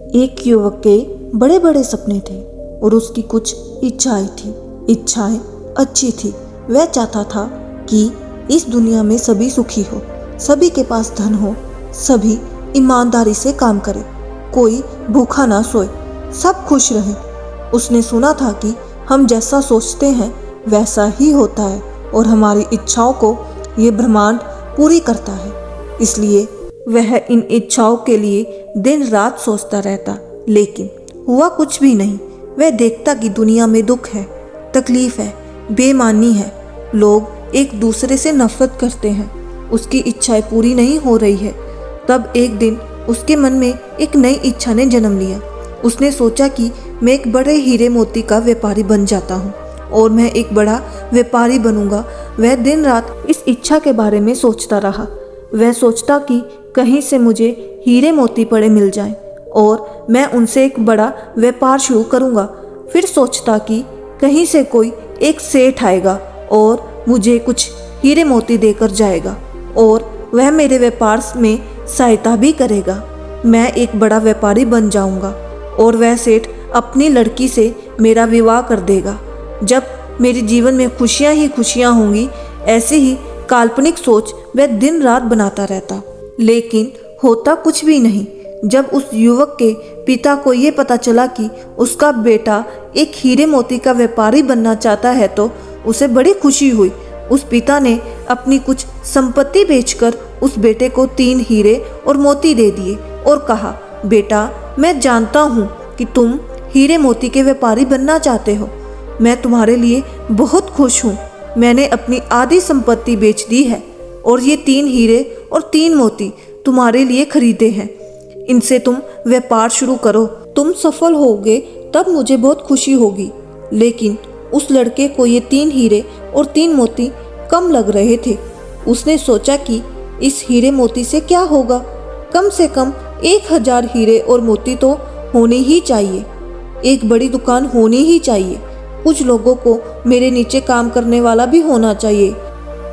एक युवक के बड़े बड़े सपने थे और उसकी कुछ इच्छाएं थी। इच्छाएं अच्छी थी। वह चाहता था कि इस दुनिया में सभी सुखी हो, सभी के पास धन हो, सभी ईमानदारी से काम करें, कोई भूखा ना सोए, सब खुश रहें। उसने सुना था कि हम जैसा सोचते हैं वैसा ही होता है और हमारी इच्छाओं को ये ब्रह्मांड पूरी करता है। इसलिए वह इन इच्छाओं के लिए दिन रात सोचता रहता, लेकिन हुआ कुछ भी नहीं। वह देखता कि दुनिया में दुख है, तकलीफ है, बेईमानी है, लोग एक दूसरे से नफरत करते हैं। उसकी इच्छाएं पूरी नहीं हो रही है। तब एक दिन उसके मन में एक नई इच्छा ने जन्म लिया। उसने सोचा कि मैं एक बड़े हीरे मोती का व्यापारी बन जाता हूँ और मैं एक बड़ा व्यापारी बनूंगा। वह दिन रात इस इच्छा के बारे में सोचता रहा। वह सोचता कि कहीं से मुझे हीरे मोती पड़े मिल जाएं और मैं उनसे एक बड़ा व्यापार शुरू करूंगा। फिर सोचता कि कहीं से कोई एक सेठ आएगा और मुझे कुछ हीरे मोती देकर जाएगा और वह मेरे व्यापार में सहायता भी करेगा। मैं एक बड़ा व्यापारी बन जाऊंगा और वह सेठ अपनी लड़की से मेरा विवाह कर देगा। जब मेरे जीवन में खुशियां ही खुशियां होंगी। ऐसे ही काल्पनिक सोच वह दिन रात बनाता रहता, लेकिन होता कुछ भी नहीं। जब उस युवक के पिता को ये पता चला कि उसका बेटा एक हीरे मोती का व्यापारी बनना चाहता है तो उसे बड़ी खुशी हुई। उस पिता ने अपनी कुछ संपत्ति बेचकर उस बेटे को 3 हीरे और मोती दे दिए और कहा, बेटा, मैं जानता हूँ कि तुम हीरे मोती के व्यापारी बनना चाहते हो। मैं तुम्हारे लिए बहुत खुश हूँ। मैंने अपनी आधी संपत्ति बेच दी है और ये 3 हीरे और 3 मोती तुम्हारे लिए खरीदे हैं। इनसे तुम व्यापार शुरू करो। तुम सफल होगे तब मुझे बहुत खुशी होगी। लेकिन उस लड़के को ये 3 हीरे और 3 मोती कम लग रहे थे। उसने सोचा कि इस हीरे मोती से क्या होगा, कम से कम 1000 हीरे और मोती तो होने ही चाहिए। एक बड़ी दुकान होनी ही चाहिए। कुछ लोगों को मेरे नीचे काम करने वाला भी होना चाहिए।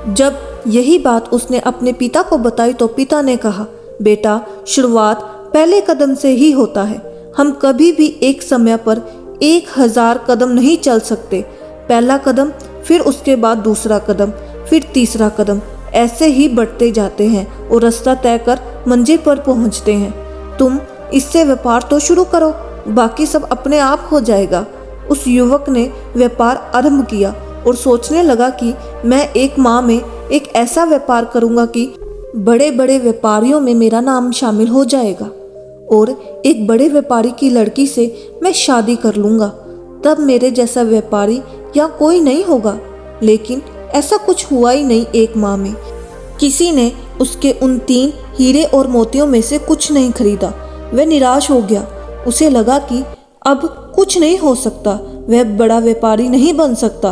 जब यही बात उसने अपने पिता को बताई तो पिता ने कहा, बेटा, शुरुआत पहले कदम से ही होता है। हम कभी भी एक समय पर 1000 कदम नहीं चल सकते। पहला कदम, फिर उसके बाद दूसरा कदम, फिर तीसरा कदम, ऐसे ही बढ़ते जाते हैं और रास्ता तय कर मंजिल पर पहुंचते हैं। तुम इससे व्यापार तो शुरू करो, बाकी सब अपने आप हो जाएगा। उस युवक ने व्यापार आरंभ किया और सोचने लगा कि मैं एक माह में एक ऐसा व्यापार करूंगा कि बड़े बड़े व्यापारियों में मेरा नाम शामिल हो जाएगा और एक बड़े व्यापारी की लड़की से मैं शादी कर लूंगा। तब मेरे जैसा व्यापारी या कोई नहीं होगा। लेकिन ऐसा कुछ हुआ ही नहीं। एक माह में किसी ने उसके उन 3 हीरे और मोतियों में से कुछ नहीं खरीदा। वह निराश हो गया। उसे लगा कि अब कुछ नहीं हो सकता, वह बड़ा व्यापारी नहीं बन सकता।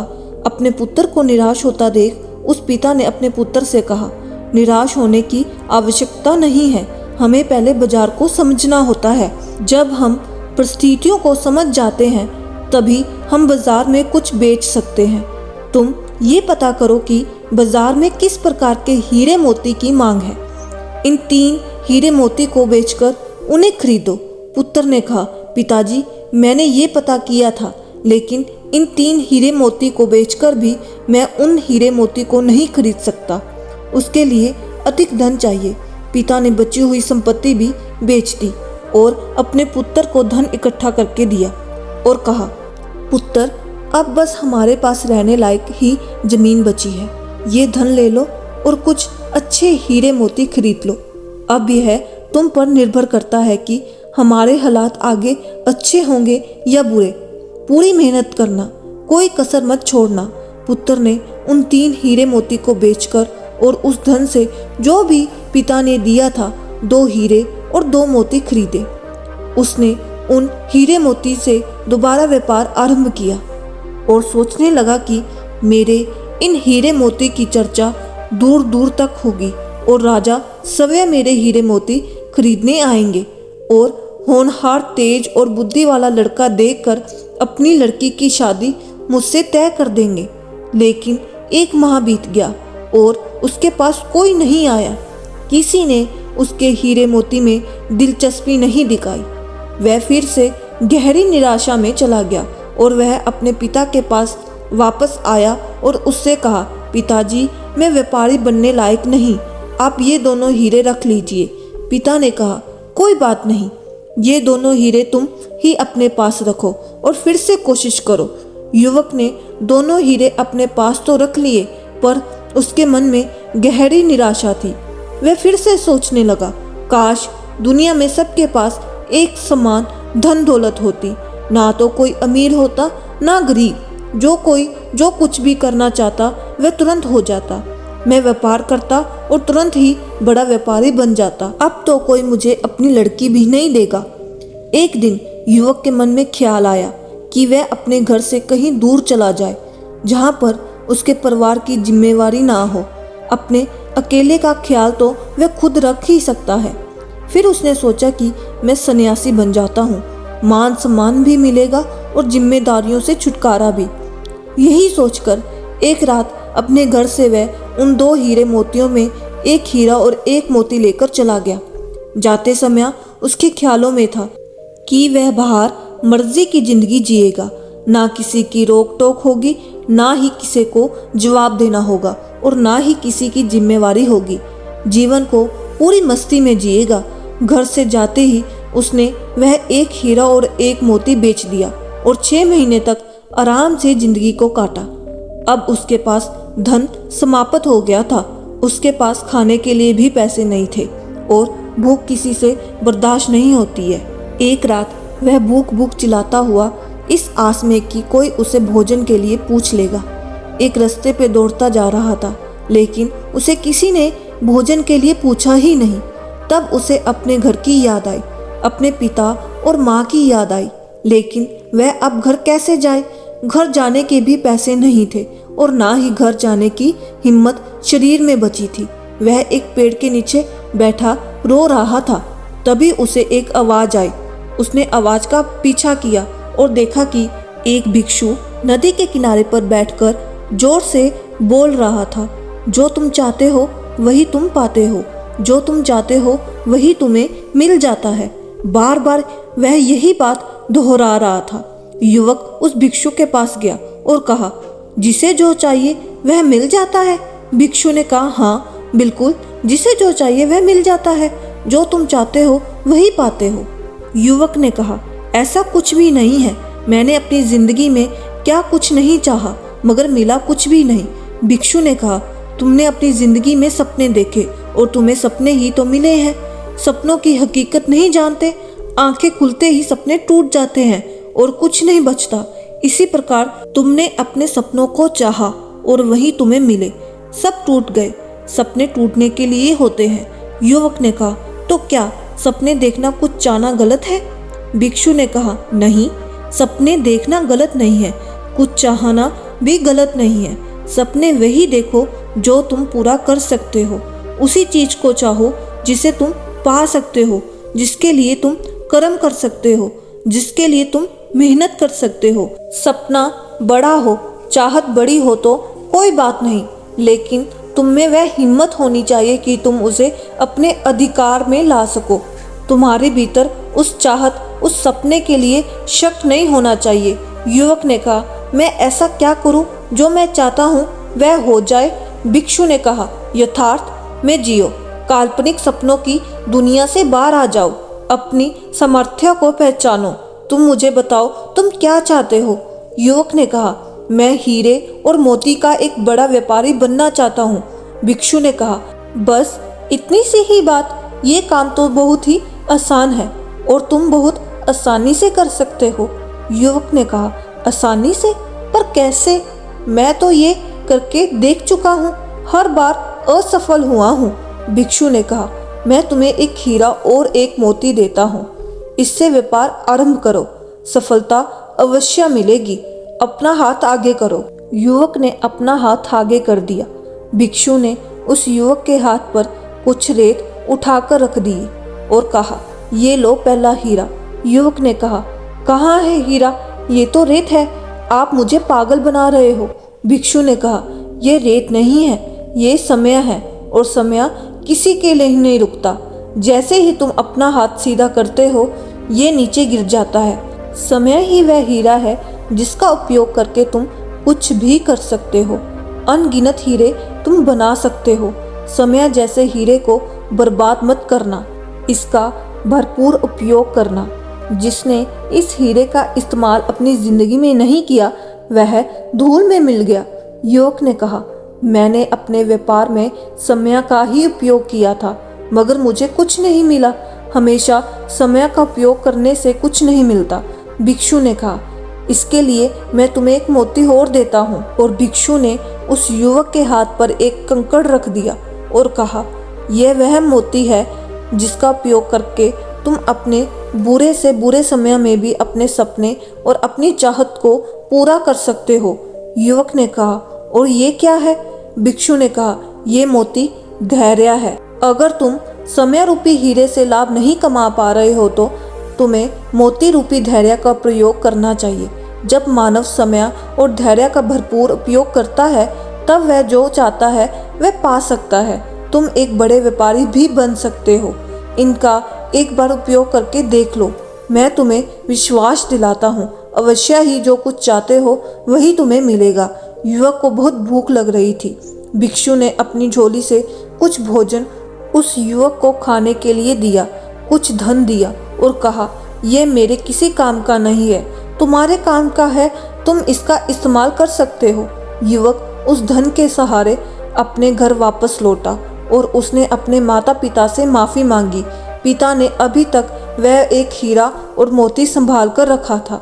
अपने पुत्र को निराश होता देख उस पिता ने अपने पुत्र से कहा, निराश होने की आवश्यकता नहीं है, हमें पहले बाजार को समझना होता है। जब हम परिस्थितियों को समझ जाते हैं तभी हम बाजार में कुछ बेच सकते हैं। तुम ये पता करो कि बाजार में किस प्रकार के हीरे मोती की मांग है। इन 3 हीरे मोती को बेचकर उन्हें खरीदो। पुत्र ने कहा, पिताजी, मैंने ये पता किया था, लेकिन इन 3 हीरे मोती को बेचकर भी मैं उन हीरे मोती को नहीं खरीद सकता। उसके लिए अधिक धन चाहिए। पिता ने बची हुई संपत्ति भी बेच दी और अपने पुत्र को धन इकट्ठा करके दिया और कहा, पुत्र, अब बस हमारे पास रहने लायक ही जमीन बची है। ये धन ले लो और कुछ अच्छे हीरे मोती खरीद लो। अब यह तुम पर निर्भर करता है कि हमारे हालात आगे अच्छे होंगे या बुरे। पूरी मेहनत करना, कोई कसर मत छोड़ना। पुत्र ने उन 3 हीरे मोती को बेचकर और उस धन से जो भी पिता ने दिया था 2 हीरे और 2 मोती खरीदे। उसने उन हीरे मोती से दोबारा व्यापार आरंभ किया और सोचने लगा कि मेरे इन हीरे मोती की चर्चा दूर दूर तक होगी और राजा सवय मेरे हीरे मोती खरीदने आएंगे और होनहार, तेज और बुद्धि वाला लड़का देखकर अपनी लड़की की शादी मुझसे तय कर देंगे। लेकिन 1 माह बीत गया और उसके पास कोई नहीं आया। किसी ने उसके हीरे मोती में दिलचस्पी नहीं दिखाई। वह फिर से गहरी निराशा में चला गया और वह अपने पिता के पास वापस आया और उससे कहा, पिताजी, मैं व्यापारी बनने लायक नहीं, आप ये दोनों हीरे रख लीजिए। पिता ने कहा, कोई बात नहीं, ये दोनों हीरे तुम ही अपने पास रखो और फिर से कोशिश करो। युवक ने दोनों हीरे अपने पास तो रख लिए, पर उसके मन में गहरी निराशा थी। वह फिर से सोचने लगा, काश दुनिया में सबके पास एक समान धन दौलत होती, ना तो कोई अमीर होता ना गरीब। जो कुछ भी करना चाहता वह तुरंत हो जाता। मैं व्यापार करता और तुरंत ही बड़ा व्यापारी बन जाता। अब तो कोई मुझे अपनी लड़की भी नहीं देगा। एक दिन युवक के मन में ख्याल आया कि वह अपने घर से कहीं दूर चला जाए, जहाँ पर उसके परिवार की जिम्मेवारी ना हो। अपने अकेले का ख्याल तो वह खुद रख ही सकता है। फिर उसने सोचा कि मैं सन्यासी बन जाता हूँ, मान सम्मान भी मिलेगा और जिम्मेदारियों से छुटकारा भी। यही सोचकर एक रात अपने घर से वह उन 2 हीरे मोतियों में एक हीरा और एक मोती लेकर चला गया। जाते समय उसके ख्यालों में था कि वह बाहर मर्जी की जिंदगी जिएगा, ना किसी की रोक टोक होगी, ना ही किसी को जवाब देना होगा और ना ही किसी की जिम्मेवारी होगी। जीवन को पूरी मस्ती में जिएगा। घर से जाते ही उसने वह एक हीरा और एक मोती बेच दिया और 6 महीने तक आराम से जिंदगी को काटा। अब उसके पास धन समाप्त हो गया था। उसके पास खाने के लिए भी पैसे नहीं थे और भूख किसी से बर्दाश्त नहीं होती है। एक रात वह भूख चिल्लाता हुआ इस आस में कि कोई उसे भोजन के लिए पूछ लेगा, एक रास्ते पे दौड़ता जा रहा था, लेकिन उसे किसी ने भोजन के लिए पूछा ही नहीं। तब उसे अपने घर की याद आई, अपने पिता और माँ की याद आई, लेकिन वह अब घर कैसे जाए? घर जाने के भी पैसे नहीं थे और ना ही घर जाने की हिम्मत शरीर में बची थी। वह एक पेड़ के नीचे बैठा रो रहा था। तभी उसे एक आवाज आई। उसने आवाज का पीछा किया और देखा कि एक भिक्षु नदी के किनारे पर बैठकर जोर से बोल रहा था, जो तुम चाहते हो वही तुम पाते हो, जो तुम चाहते हो वही तुम्हें मिल जाता है। बार बार वह यही बात दोहरा रहा था। युवक उस भिक्षु के पास गया और कहा, जिसे जो चाहिए वह मिल जाता है? भिक्षु ने कहा, हाँ बिल्कुल, जिसे जो चाहिए वह मिल जाता है, जो तुम चाहते हो वही पाते हो। युवक ने कहा, ऐसा कुछ भी नहीं है। मैंने अपनी जिंदगी में क्या कुछ नहीं चाहा, मगर मिला कुछ भी नहीं। भिक्षु ने कहा, तुमने अपनी जिंदगी में सपने देखे और तुम्हें सपने ही तो मिले हैं। सपनों की हकीकत नहीं जानते। आंखें खुलते ही सपने टूट जाते हैं और कुछ नहीं बचता। इसी प्रकार तुमने अपने सपनों को चाहा और वही तुम्हें मिले। सब टूट गए। सपने टूटने के लिए होते हैं। युवक ने कहा, तो क्या सपने देखना कुछ चाहना गलत है? भिक्षु ने कहा, नहीं, सपने देखना गलत नहीं है, कुछ चाहना भी गलत नहीं है। सपने वही देखो जो तुम पूरा कर सकते हो। उसी चीज को चाहो जिसे तुम पा सकते हो, जिसके लिए तुम कर्म कर सकते हो, जिसके लिए तुम मेहनत कर सकते हो। सपना बड़ा हो, चाहत बड़ी हो तो कोई बात नहीं, लेकिन तुम में वह हिम्मत होनी चाहिए कि तुम उसे अपने अधिकार में ला सको। तुम्हारे भीतर उस चाहत, उस सपने के लिए शक नहीं होना चाहिए। युवक ने कहा, मैं ऐसा क्या करूं जो मैं चाहता हूं वह हो जाए? भिक्षु ने कहा, यथार्थ में जियो, काल्पनिक सपनों की दुनिया से बाहर आ जाओ, अपनी सामर्थ्य को पहचानो। तुम मुझे बताओ, तुम क्या चाहते हो? युवक ने कहा, मैं हीरे और मोती का एक बड़ा व्यापारी बनना चाहता हूँ। भिक्षु ने कहा, बस इतनी सी ही बात? ये काम तो बहुत ही आसान है और तुम बहुत आसानी से कर सकते हो। युवक ने कहा, आसानी से? पर कैसे? मैं तो ये करके देख चुका हूँ, हर बार असफल हुआ हूँ। भिक्षु ने कहा, मैं तुम्हें एक हीरा और एक मोती देता हूँ, इससे व्यापार आरंभ करो, सफलता अवश्य मिलेगी। अपना हाथ आगे करो। युवक ने अपना हाथ आगे कर दिया। भिक्षु ने उस युवक के हाथ पर कुछ रेत उठाकर रख दी और कहा, ये लो पहला हीरा। युवक ने कहा, कहाँ है हीरा? ये तो रेत है, आप मुझे पागल बना रहे हो। भिक्षु ने कहा, ये रेत नहीं है, ये समय है और समय किसी के लिए नहीं रुकता। जैसे ही तुम अपना हाथ सीधा करते हो, ये नीचे गिर जाता है। समय ही वह हीरा है जिसका उपयोग करके तुम कुछ भी कर सकते हो। अनगिनत हीरे तुम बना सकते हो। समय जैसे हीरे को बर्बाद मत करना, इसका भरपूर उपयोग करना। जिसने इस हीरे का इस्तेमाल अपनी जिंदगी में नहीं किया वह धूल में मिल गया। युवक ने कहा, मैंने अपने व्यापार में समय का ही उपयोग किया था मगर मुझे कुछ नहीं मिला। हमेशा समय का उपयोग करने से कुछ नहीं मिलता। भिक्षु ने कहा, इसके लिए मैं तुम्हें एक मोती और देता हूँ। और भिक्षु ने उस युवक के हाथ पर एक कंकड़ रख दिया और कहा, यह वह मोती है जिसका उपयोग करके तुम अपने बुरे से बुरे समय में भी अपने सपने और अपनी चाहत को पूरा कर सकते हो। युवक ने कहा, और ये क्या है? भिक्षु ने कहा, ये मोती धैर्य है। अगर तुम समय रूपी हीरे से लाभ नहीं कमा पा रहे हो तो तुम्हें मोती रूपी धैर्य का प्रयोग करना चाहिए। जब मानव समय और धैर्य का भरपूर उपयोग करता है तब वह जो चाहता है वह पा सकता है। तुम एक बड़े व्यापारी भी बन सकते हो। इनका एक बार उपयोग करके देख लो। मैं तुम्हें विश्वास दिलाता हूँ, अवश्य ही जो कुछ चाहते हो वही तुम्हें मिलेगा। युवक को बहुत भूख लग रही थी। भिक्षु ने अपनी झोली से कुछ भोजन उस युवक को खाने के लिए दिया, कुछ धन दिया और कहा, यह मेरे किसी काम का नहीं है, तुम्हारे काम का है, तुम इसका इस्तेमाल कर सकते हो। युवक उस धन के सहारे अपने घर वापस लौटा और उसने अपने माता पिता से माफ़ी मांगी। पिता ने अभी तक वह एक हीरा और मोती संभाल कर रखा था।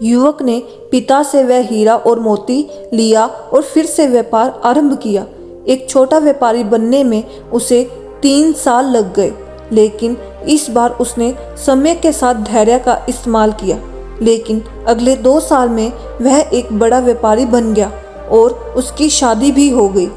युवक ने पिता से वह हीरा और मोती लिया और फिर से व्यापार आरंभ किया। एक छोटा व्यापारी बनने में उसे 3 साल लग गए, लेकिन इस बार उसने समय के साथ धैर्य का इस्तेमाल किया। लेकिन अगले 2 साल में वह एक बड़ा व्यापारी बन गया और उसकी शादी भी हो गई,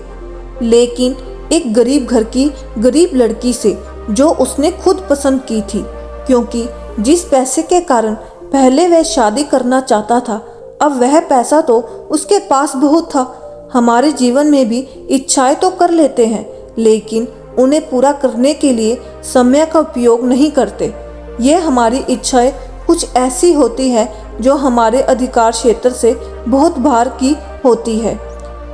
लेकिन एक गरीब घर की गरीब लड़की से जो उसने खुद पसंद की थी, क्योंकि जिस पैसे के कारण पहले वह शादी करना चाहता था अब वह पैसा तो उसके पास बहुत था। हमारे जीवन में भी इच्छाएं तो कर लेते हैं लेकिन उन्हें पूरा करने के लिए समय का उपयोग नहीं करते। ये हमारी इच्छाएं कुछ ऐसी होती है जो हमारे अधिकार क्षेत्र से बहुत बाहर की होती है।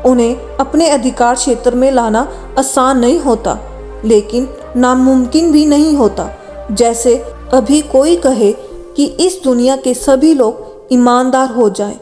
उन्हें अपने अधिकार क्षेत्र में लाना आसान नहीं होता लेकिन नामुमकिन भी नहीं होता। जैसे अभी कोई कहे कि इस दुनिया के सभी लोग ईमानदार हो जाएं,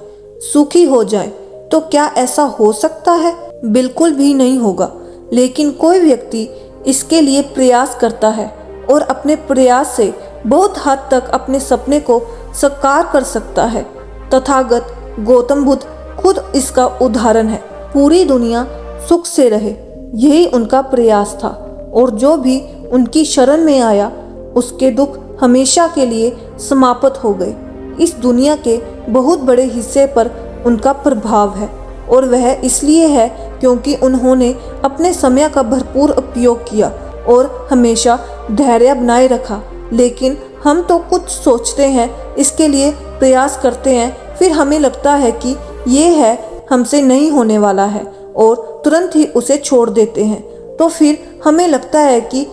सुखी हो जाएं, तो क्या ऐसा हो सकता है? बिल्कुल भी नहीं होगा। लेकिन कोई व्यक्ति इसके लिए प्रयास करता है और अपने प्रयास से बहुत हद तक अपने सपने को साकार कर सकता है। तथागत गौतम बुद्ध खुद इसका उदाहरण है। पूरी दुनिया सुख से रहे, यही उनका प्रयास था और जो भी उनकी शरण में आया उसके दुख हमेशा के लिए समाप्त हो गए। इस दुनिया के बहुत बड़े हिस्से पर उनका प्रभाव है और वह इसलिए है क्योंकि उन्होंने अपने समय का भरपूर उपयोग किया और हमेशा धैर्य बनाए रखा। लेकिन हम तो कुछ सोचते हैं, इसके लिए प्रयास करते हैं, फिर हमें लगता है कि ये है, हमसे नहीं होने वाला है और तुरंत ही उसे छोड़ देते हैं। तो फिर हमें लगता है कि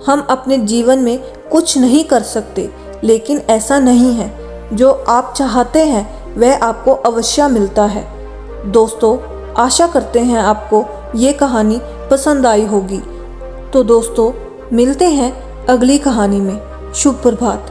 हम अपने जीवन में कुछ नहीं कर सकते, लेकिन ऐसा नहीं है। जो आप चाहते हैं वह आपको अवश्य मिलता है। दोस्तों, आशा करते हैं आपको ये कहानी पसंद आई होगी। तो दोस्तों, मिलते हैं अगली कहानी में। शुभ प्रभात।